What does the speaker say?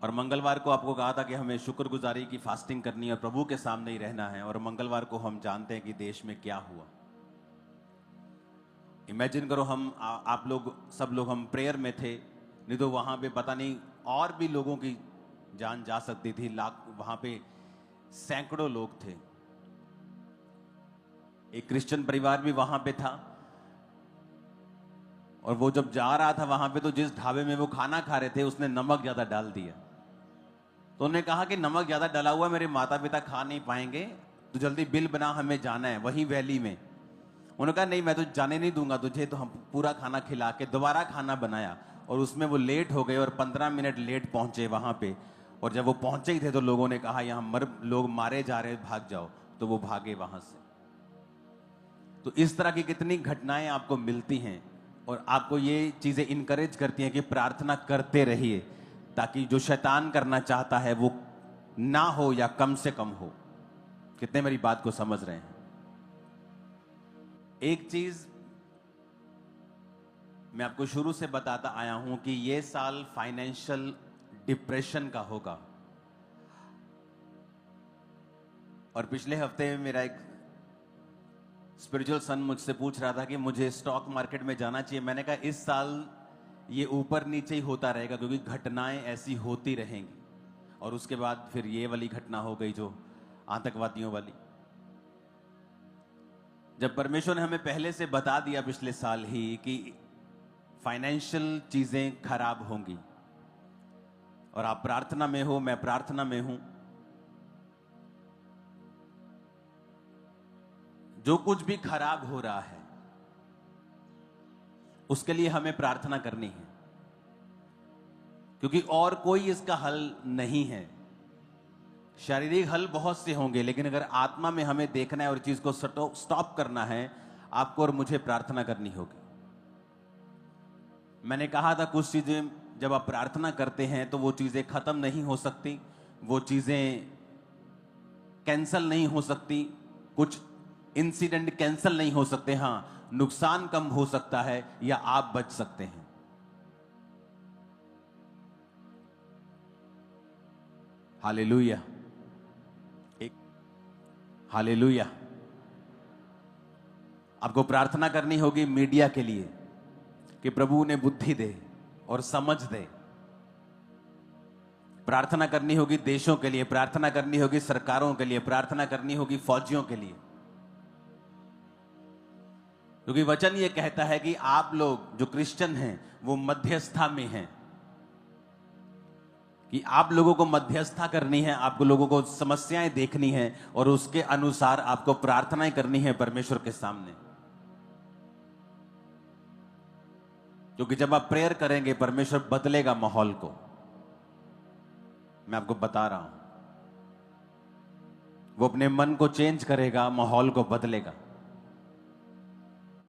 और मंगलवार को आपको कहा था कि हमें शुक्रगुजारी की फास्टिंग करनी है और प्रभु के सामने ही रहना है। और मंगलवार को हम जानते हैं कि देश में क्या हुआ। इमेजिन करो हम आप लोग सब लोग हम प्रेयर में थे, नहीं तो वहां पे पता नहीं और भी लोगों की जान जा सकती थी। लाख वहां पे सैकड़ों लोग थे। एक क्रिश्चियन परिवार भी वहां पे था और वो जब जा रहा था वहां पे तो जिस ढाबे में वो खाना खा रहे थे उसने नमक ज्यादा डाल दिया। तो उन्होंने कहा कि नमक ज्यादा डाला हुआ मेरे माता पिता खा नहीं पाएंगे, तो जल्दी बिल बना, हमें जाना है वहीं वैली में। उन्होंने कहा नहीं मैं तो जाने नहीं दूंगा तुझे, तो हम पूरा खाना खिला के दोबारा खाना बनाया और उसमें वो लेट हो गए और 15 मिनट लेट पहुंचे वहां पे। और जब वो पहुंचे ही थे तो लोगों ने कहा यहाँ लोग मारे जा रहे, भाग जाओ। तो वो भागे वहां से। तो इस तरह की कितनी घटनाएं आपको मिलती हैं और आपको ये चीजें इनकरेज करती हैं कि प्रार्थना करते रहिए, ताकि जो शैतान करना चाहता है वो ना हो या कम से कम हो। कितने मेरी बात को समझ रहे हैं? एक चीज मैं आपको शुरू से बताता आया हूं कि ये साल फाइनेंशियल डिप्रेशन का होगा। और पिछले हफ्ते मेरा एक स्पिरिचुअल सन मुझसे पूछ रहा था कि मुझे स्टॉक मार्केट में जाना चाहिए। मैंने कहा इस साल ये ऊपर नीचे ही होता रहेगा, क्योंकि घटनाएं ऐसी होती रहेंगी। और उसके बाद फिर ये वाली घटना हो गई जो आतंकवादियों वाली। जब परमेश्वर ने हमें पहले से बता दिया पिछले साल ही कि फाइनेंशियल चीजें खराब होंगी, और आप प्रार्थना में हो, मैं प्रार्थना में हूं, जो कुछ भी खराब हो रहा है उसके लिए हमें प्रार्थना करनी है, क्योंकि और कोई इसका हल नहीं है। शारीरिक हल बहुत से होंगे, लेकिन अगर आत्मा में हमें देखना है और चीज को स्टॉप करना है, आपको और मुझे प्रार्थना करनी होगी। मैंने कहा था कुछ चीजें जब आप प्रार्थना करते हैं तो वो चीजें खत्म नहीं हो सकती, वो चीजें कैंसल नहीं हो सकती, कुछ इंसिडेंट कैंसल नहीं हो सकते। हां, नुकसान कम हो सकता है या आप बच सकते हैं। हालेलुया, एक हालेलुया। आपको प्रार्थना करनी होगी मीडिया के लिए कि प्रभु उन्हें बुद्धि दे और समझ दे। प्रार्थना करनी होगी देशों के लिए, प्रार्थना करनी होगी सरकारों के लिए, प्रार्थना करनी होगी फौजियों के लिए, क्योंकि वचन ये कहता है कि आप लोग जो क्रिश्चियन हैं वो मध्यस्थता में हैं, कि आप लोगों को मध्यस्थता करनी है, आपको लोगों को समस्याएं देखनी है और उसके अनुसार आपको प्रार्थनाएं करनी है परमेश्वर के सामने। क्योंकि जब आप प्रेयर करेंगे परमेश्वर बदलेगा माहौल को। मैं आपको बता रहा हूं, वो अपने मन को चेंज करेगा, माहौल को बदलेगा।